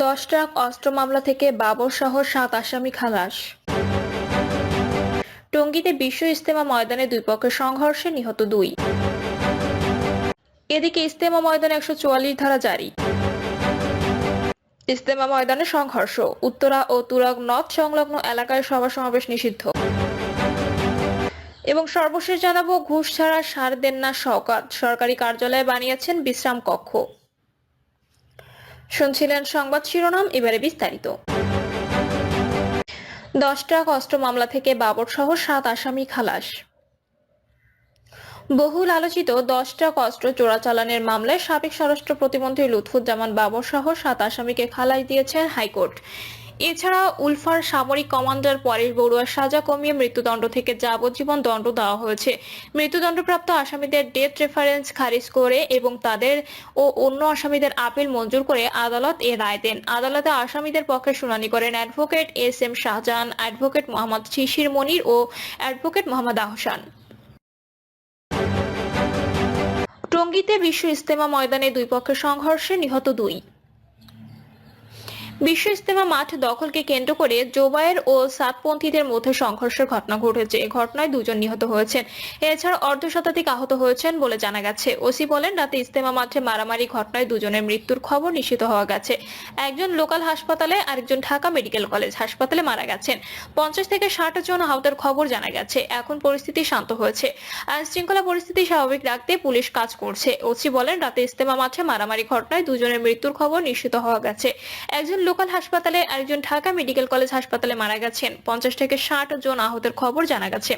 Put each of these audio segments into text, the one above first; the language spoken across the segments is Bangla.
10 ট্রাক অস্ত্র মামলা থেকে বাবর সহ 7 আসামি খালাস। টঙ্গীতে বিশ্ব ইজতেমা ময়দানে দুই পক্ষের সংঘর্ষে নিহত 2। এদিকে ইজতেমা ময়দানে 144 ধারা জারি। ইজতেমা ময়দানে সংঘর্ষ, উত্তরা ও তুরাগ নদ সংলগ্ন এলাকায় সভা সমাবেশ নিষিদ্ধ। এবং সর্বশেষ জানাবো, ঘুষ ছাড়া সার দেন না শওকত, সরকারি কার্যালয়ে বানিয়েছেন বিশ্রাম কক্ষ। শুনছিলেন সংবাদ শিরোনাম, এবারে বিস্তারিত। 10 ট্রাক অস্ত্র মামলা থেকে বাবর সহ 7 আসামি খালাস। বহুল আলোচিত 10 ট্রাক অস্ত্র চোরাচালানের মামলায় সাবেক স্বরাষ্ট্র প্রতিমন্ত্রী লুৎফুজ্জামান বাবর সহ 7 আসামিকে খালাস দিয়েছেন হাইকোর্ট। এছাড়া উলফার সামরিক কমান্ডার পরেশ বড়ুয়ার সাজা কমিয়ে মৃত্যুদণ্ড থেকে যাবজ্জীবন দণ্ড দেওয়া হয়েছে। মৃত্যুদণ্ডপ্রাপ্ত আসামিদের ডেথ রেফারেন্স খারিজ করে এবং তাদের ও অন্য আসামিদের আপিল মঞ্জুর করে আদালত এ রায় দেন। আদালতে আসামিদের পক্ষে শুনানি করেন advocate SM Shahjahan, advocate Mohammad Shishir Monir ও অ্যাডভোকেট মোহাম্মদ আহসান। টঙ্গীতে বিশ্ব ইজতেমা ময়দানে দুই পক্ষের সংঘর্ষে নিহত 2। বিশ্ব ইজতেমা মাঠ দখলকে কেন্দ্র করে জোবায়ের ও সাতপন্থীদের মধ্যে সংঘর্ষের ঘটনা ঘটেছে। এই ঘটনায় 2 জন নিহত হয়েছেন। এছাড়া অর্ধশতাধিক আহত হয়েছেন বলে জানা গেছে। ওসি বলেন, রাতে ইজতেমা মাঠে মারামারি ঘটনায় 2 জনের মৃত্যুর খবর নিশ্চিত হওয়া গেছে। একজন লোকাল হাসপাতালে, আরেকজন ঢাকা মেডিকেল কলেজ হাসপাতালে মারা গেছেন। 50 থেকে 60 জন আহতের খবর জানা গেছে। এখন পরিস্থিতি শান্ত হয়েছে। আইন শৃঙ্খলা পরিস্থিতি স্বাভাবিক রাখতে পুলিশ কাজ করছে। ওসি বলেন, রাতে ইজতেমা মাঠে মারামারি ঘটনায় 2 জনের মৃত্যুর খবর নিশ্চিত হওয়া গেছে। একজন লোকাল হাসপাতালে, আরেকজন ঢাকা মেডিকেল কলেজ হাসপাতালে মারা গেছেন। 50 থেকে 60 জন আহতের খবর জানা গেছে।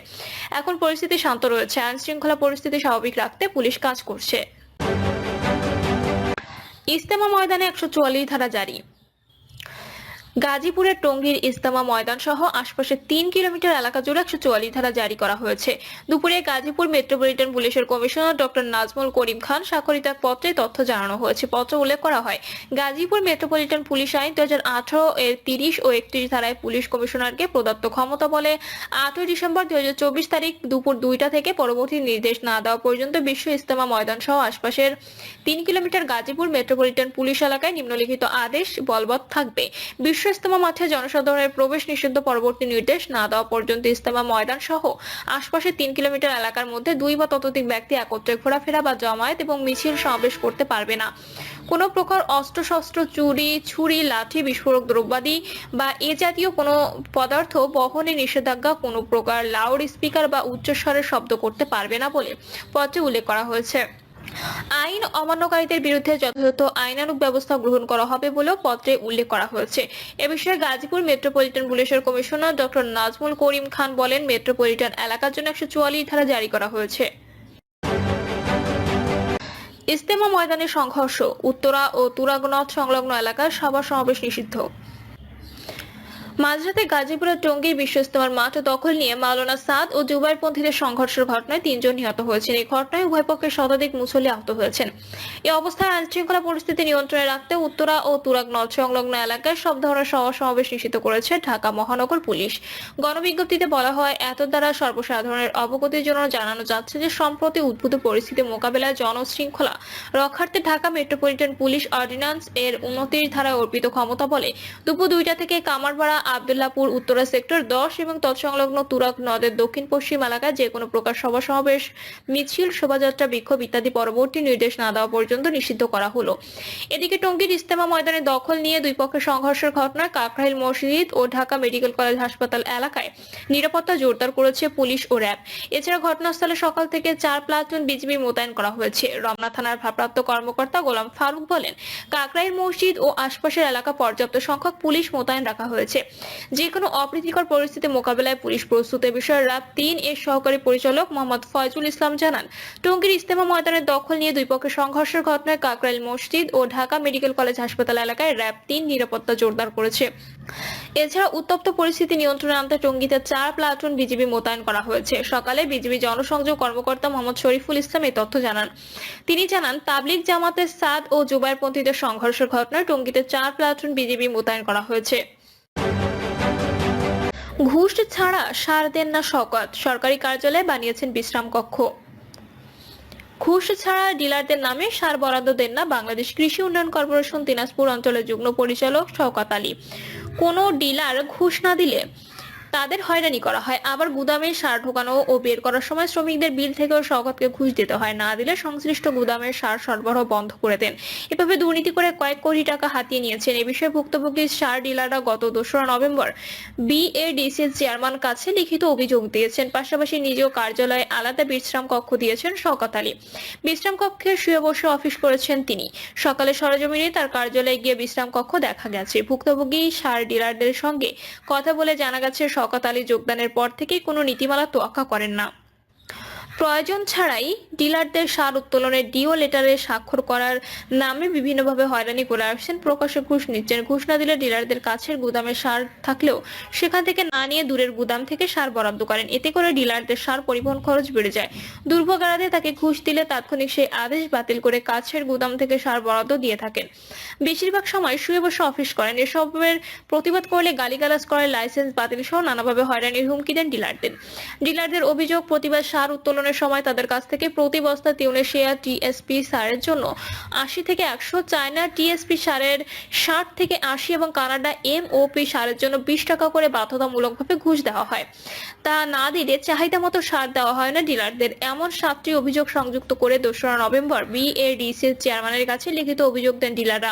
এখন পরিস্থিতি শান্ত রয়েছে। আইন শৃঙ্খলা পরিস্থিতি স্বাভাবিক রাখতে পুলিশ কাজ করছে। ইজতেমা ময়দানে 144 ধারা জারি। গাজীপুরের টঙ্গীর ইজতেমা ময়দান সহ আশপাশের 3 কিলোমিটার এলাকা জুড়ে 144 ধারা জারি করা হয়েছে। দুপুরে গাজীপুর মেট্রোপলিটন পুলিশের কমিশনার ডক্টর নাজমুল করিম খান স্বাক্ষরিত পত্রে তথ্য জানানো হয়েছে। পত্রে উল্লেখ করা হয়, গাজীপুর মেট্রোপলিটন পুলিশ আইন 2018 এর 30 ও 31 ধারায় পুলিশ কমিশনারকে প্রদত্ত ক্ষমতা বলে 8 ডিসেম্বর 2024 তারিখ দুপুর 2টা থেকে পরবর্তী নির্দেশ না দেওয়া পর্যন্ত বিশ্ব ইজতেমা ময়দান সহ আশপাশের 3 কিলোমিটার গাজীপুর মেট্রোপলিটন পুলিশ এলাকায় নিম্নলিখিত আদেশ বলবৎ থাকবে। বিশ্ব ইজতেমা মাঠে জনসাধারণের প্রবেশ নিষিদ্ধ পরবর্তী নির্দেশ না দেওয়া পর্যন্ত ইজতেমা ময়দান সহ আশপাশের 3 কিলোমিটার এলাকার মধ্যে 2 বা ততোধিক ব্যক্তি একত্রে ঘোরাফেরা বা জমায়েত এবং মিছিল সমাবেশ করতে পারবে না। কোনো প্রকার অস্ত্রশস্ত্র, চুরি, ছুরি, লাঠি, বিস্ফোরক দ্রব্যাদি বা এ জাতীয় কোনো পদার্থ বহনে নিষেধাজ্ঞা, কোনো প্রকার লাউড স্পিকার বা উচ্চস্বরে শব্দ করতে পারবে না বলে পত্রে উল্লেখ করা হয়েছে। আইন অমান্যকারীদের বিরুদ্ধে যথাযথ আইনানুগ ব্যবস্থা গ্রহণ করা হবে বলেও পত্রে উল্লেখ করা হয়েছে। এ বিষয়ে গাজীপুর মেট্রোপলিটন পুলিশের কমিশনার ডক্টর নাজমুল করিম খান বলেন, মেট্রোপলিটন এলাকার জন্য 144 ধারা জারি করা হয়েছে। ইজতেমা ময়দানে সংঘর্ষ, উত্তরা ও তুরাগনদ সংলগ্ন এলাকায় সভা সমাবেশ নিষিদ্ধ। মাঝরাতে গাজীপুরের টঙ্গীর বিশ্ব ইজতেমার মাঠ দখল নিয়ে মাওলানা সাদ ও জুবাইরপন্থীদের সংঘর্ষের ঘটনায় 3 জন নিহত হয়েছেন। এই ঘটনায় উভয় পক্ষের শতাধিক মুসল্লি আহত হয়েছেন। এই অবস্থায় আইন শৃঙ্খলা পরিস্থিতি নিয়ন্ত্রণে রাখতে উত্তরা ও তুরাগ নদ সংলগ্ন এলাকায় সব ধরনের সভা সমাবেশ নিষিদ্ধ করেছে ঢাকা মহানগর পুলিশ। গণবিজ্ঞপ্তিতে বলা হয়, এত দ্বারা সর্বসাধারণের অবগতির জন্য জানানো যাচ্ছে যে সম্প্রতি উদ্ভূত পরিস্থিতি মোকাবেলায় জনশৃঙ্খলা রক্ষার্থে ঢাকা মেট্রোপলিটন পুলিশ অর্ডিন্যান্স এর 29 ধারায় অর্পিত ক্ষমতা বলে দুপুর 2টা থেকে কামারপাড়া, আব্দুল্লাহপুর, উত্তরা সেক্টর 10 এবং তৎসংলগ্ন তুরাগ নদের দক্ষিণ পশ্চিম এলাকায় যে কোনো প্রকার সভা সমাবেশ, মিছিল, শোভাযাত্রা, বিক্ষোভ ইত্যাদি পরবর্তী নির্দেশ না দেওয়া পর্যন্ত নিষিদ্ধ করা হলো। এদিকে টঙ্গীর ইজতেমা ময়দানে দখল নিয়ে দুই পক্ষের সংঘর্ষের ঘটনায় কাকরাইল মসজিদ ও ঢাকা মেডিকেল কলেজ হাসপাতাল এলাকায় নিরাপত্তা জোরদার করেছে পুলিশ ও র্যাব। এছাড়া ঘটনাস্থলে সকাল থেকে 4 প্লাটুন বিজিবি মোতায়েন করা হয়েছে। রমনা থানার ভারপ্রাপ্ত কর্মকর্তা গোলাম ফারুক বলেন, কাকরাইল মসজিদ ও আশপাশের এলাকা পর্যাপ্ত সংখ্যক পুলিশ মোতায়েন রাখা হয়েছে। যে কোনো অপ্রীতিকর পরিস্থিতি মোকাবেলায় পুলিশ প্রস্তুত। এ বিষয়ে র্যাব 3 এর সহকারী পরিচালক মোহাম্মদ ফয়জুল ইসলাম জানান, টঙ্গীর ইজতেমা ময়দানের দখল নিয়ে দুই পক্ষের সংঘর্ষের ঘটনায় কাকরাইল মসজিদ ও ঢাকা মেডিকেল কলেজ হাসপাতাল এলাকায় র্যাব 3 নিরাপত্তা জোরদার করেছে। এছাড়া উত্তপ্ত পরিস্থিতি নিয়ন্ত্রণে আনতে টঙ্গীতে 4 প্লাটুন বিজিবি মোতায়েন করা হয়েছে। সকালে বিজিবি জনসংযোগ কর্মকর্তা মোহাম্মদ শরীফুল ইসলাম এই তথ্য জানান। তিনি জানান, তাবলিগ জামাতের সাদ ও জুবাইরপন্থীদের সংঘর্ষের ঘটনায় টঙ্গীতে 4 প্লাটুন বিজিবি মোতায়েন করা হয়েছে। ঘুষ ছাড়া সার দেন না শওকত, সরকারি কার্যালয়ে বানিয়েছেন বিশ্রাম কক্ষ। ঘুষ ছাড়া ডিলারদের নামে সার বরাদ্দ দেন না বাংলাদেশ কৃষি উন্নয়ন কর্পোরেশন দিনাজপুর অঞ্চলের যুগ্ম পরিচালক শওকত আলী। কোনো ডিলার ঘুষ না দিলে তাদের হয়রানি করা হয়, আবার গুদামে সার ঢোকানো ও বের করার সময় শ্রমিকদের বিল থেকেও শওকতকে ঘুষ দিতে হয়, না দিলে সংশ্লিষ্ট গুদামের সার সরবরাহ বন্ধ করে দেন। এভাবে দুর্নীতি করে কয়েক কোটি টাকা হাতিয়ে নিয়েছেন। এ বিষয়ে ভুক্তভোগী সার ডিলাররা গত 2রা নভেম্বর বিএডিসির চেয়ারম্যান কাছে লিখিত অভিযোগ দিয়েছেন। পাশাপাশি নিজেও কার্যালয়ে আলাদা বিশ্রাম কক্ষ দিয়েছেন শওকত আলী। বিশ্রাম কক্ষে শুয়ে বসে অফিস করেছেন তিনি। সকালে সরেজমিনে তার কার্যালয়ে গিয়ে বিশ্রাম কক্ষ দেখা গেছে। ভুক্তভোগী সার ডিলারদের সঙ্গে কথা বলে জানা গেছে শওকত আলী যোগদানের পর থেকেই কোনো নীতিমালা তোয়াক্কা করেন না। প্রয়োজন ছাড়াই ডিলারদের সার উত্তোলনের ডিও লেটারে স্বাক্ষর করার নামে বিভিন্নভাবে হয়রানি করে আসছেন। প্রকাশ্যে ঘুষ নিচ্ছেন। ঘুষ না দিলে ডিলারদের কাছের গুদামে সার থাকলেও সেখান থেকে না নিয়ে দূরের গুদাম থেকে সার বরাদ্দ করেন। এতে করে ডিলারদের সার পরিবহন খরচ বেড়ে যায়। দুর্ভোগ এড়াতে তাকে ঘুষ দিলে তাৎক্ষণিক সেই আদেশ বাতিল করে কাছের গুদাম থেকে সার বরাদ্দ দিয়ে থাকেন। বেশিরভাগ সময় শুয়ে বসে অফিস করেন। এসবের প্রতিবাদ করলে গালিগালাজ করে, লাইসেন্স বাতিল সহ নানাভাবে হয়রানির হুমকি দেন ডিলারদের অভিযোগ, প্রতিবার সার উত্তোলনের সময় তাদের কাছ থেকে প্রতি বস্তা তিউনেশিয়া টিএসপি সারের জন্য 80 থেকে 100, চায়না টিএসপি সারের 60 থেকে 80 এবং কানাডা এমওপি সারের জন্য 20 টাকা করে বাধ্যতামূলকভাবে ঘুষ দেওয়া হয়। তা না দিলে চাহিদা মতো সার দেওয়া হয় না ডিলারদের। এমন 7টি অভিযোগ সংযুক্ত করে 2রা নভেম্বর বিএডিসির চেয়ারম্যানের কাছে লিখিত অভিযোগ দেন ডিলাররা।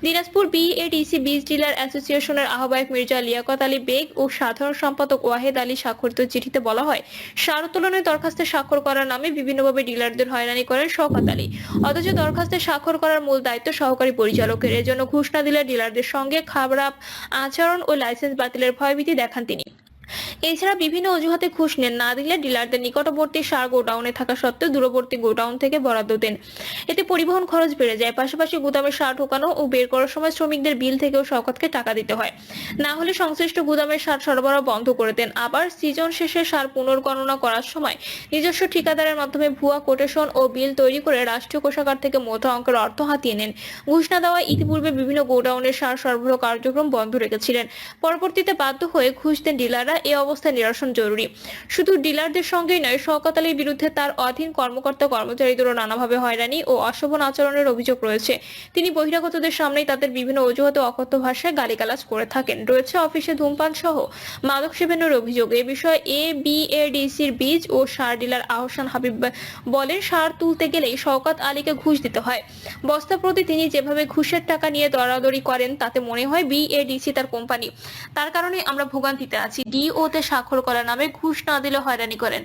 দিনাজপুর বিএডিসি বীজ ডিলার অ্যাসোসিয়েশনের আহ্বায়ক মির্জা লিয়াকত আলী বেগ ও সাধারণ সম্পাদক ওয়াহেদ আলী স্বাক্ষরিত চিঠিতে বলা হয়, সার উত্তোলনের দরখাস্তে স্বাক্ষর করার নামে বিভিন্নভাবে ডিলারদের হয়রানি করেন শওকত আলী। অথচ দরখাস্তে স্বাক্ষর করার মূল দায়িত্ব সহকারী পরিচালকের। এজন্য ঘুষ না দিলে ডিলারদের সঙ্গে খারাপ আচরণ ও লাইসেন্স বাতিলের ভয়ভীতি দেখান তিনি। এছাড়া বিভিন্ন অজুহাতে ঘুষ নেন, না দিলে ডিলারদের নিকটবর্তী সার গোডাউনে থাকা সত্ত্বেও দূরবর্তী গোডাউন থেকে বরাদ্দ দেন। এতে পরিবহন খরচ বেড়ে যায়। পাশাপাশি গুদামে সার ঢোকানো ও বের করার সময় শ্রমিকদের বিল থেকেও শওকতকে টাকা দিতে হয়, না হলে সংশ্লিষ্ট গুদামের সার সরবরাহ বন্ধ করে দেন। আবার সিজন শেষে সার পুনর্গণনা করার সময় নিজস্ব ঠিকাদারের মাধ্যমে ভুয়া কোটেশন ও বিল তৈরি করে রাষ্ট্রীয় কোষাগার থেকে মোটা অঙ্কের অর্থ হাতিয়ে নেন। ঘুষ না দেওয়ায় ইতিপূর্বে বিভিন্ন গোডাউনের সার সরবরাহ কার্যক্রম বন্ধ রেখেছিলেন। পরবর্তীতে বাধ্য হয়ে ঘুষ দেন ডিলাররা। এই অবস্থা নিরসন জরুরি। শুধু ডিলারদের সঙ্গেই নয়, শওকত আলীর বিরুদ্ধে তার অধীন কর্মকর্তা কর্মচারীদেরও নানাভাবে হয়রানি ও অশোভন আচরণের অভিযোগ রয়েছে। তিনি বহিরাগতদের সামনেই তাদের বিভিন্ন অজুহাতে অকথ্য ভাষায় গালিগালাজ করে থাকেন। রয়েছে অফিসে ধূমপান সহ মাদক সেবনের অভিযোগ। এ বিষয়ে বিএডিসির বীজ ও সার ডিলার আহসান হাবিব বলেন, সার তুলতে গেলেই শওকত আলীকে ঘুষ দিতে হয়। বস্তা প্রতি তিনি যেভাবে ঘুষের টাকা নিয়ে দরাদরি করেন তাতে মনে হয় বিএডিসি তার কোম্পানি। তার কারণে আমরা ভোগান্তিতে আছি। ডিওতে স্বাক্ষর করার নামে ঘুষ না দিলে হয়রানি করেন।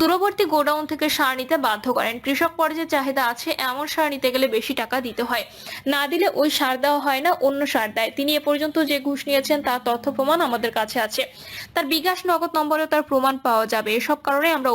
দূরবর্তী গোডাউন থেকে সার নিতে বাধ্য করেন। কৃষক পর্যায়ে চাহিদা আছে এমন সার নিতে গেলে বেশি টাকা দিতে হয়, না দিলে ওই সার দেওয়া হয় না, অন্য সার দেয়। তিনি এ পর্যন্ত যে ঘুষ নিয়েছেন তার তথ্য প্রমাণ আমাদের কাছে আছে। তার বিকাশ নগদ নম্বরে তার প্রমাণ পাওয়া যাবে। এসব কারণে আমরা